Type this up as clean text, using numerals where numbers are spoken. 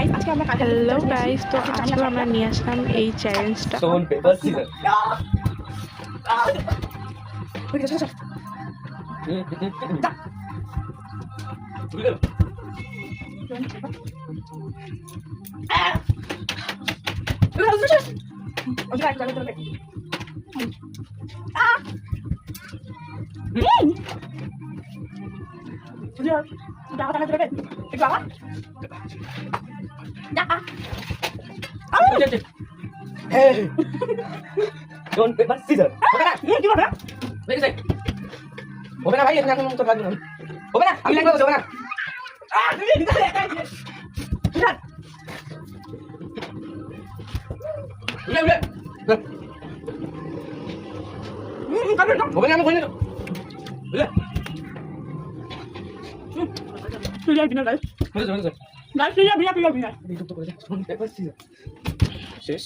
Guys আজকে আমরা hello guys, তো আজকে আমরা নিয়ে আসলাম এই চ্যালেঞ্জটা। Stone paper scissor. Stone paper scissor. হবে না ভাই, এখানে এখন তো লাগবে না। হবে না, আমি লাগবে হবে না। হবে না, আমি বলি না। শেষ।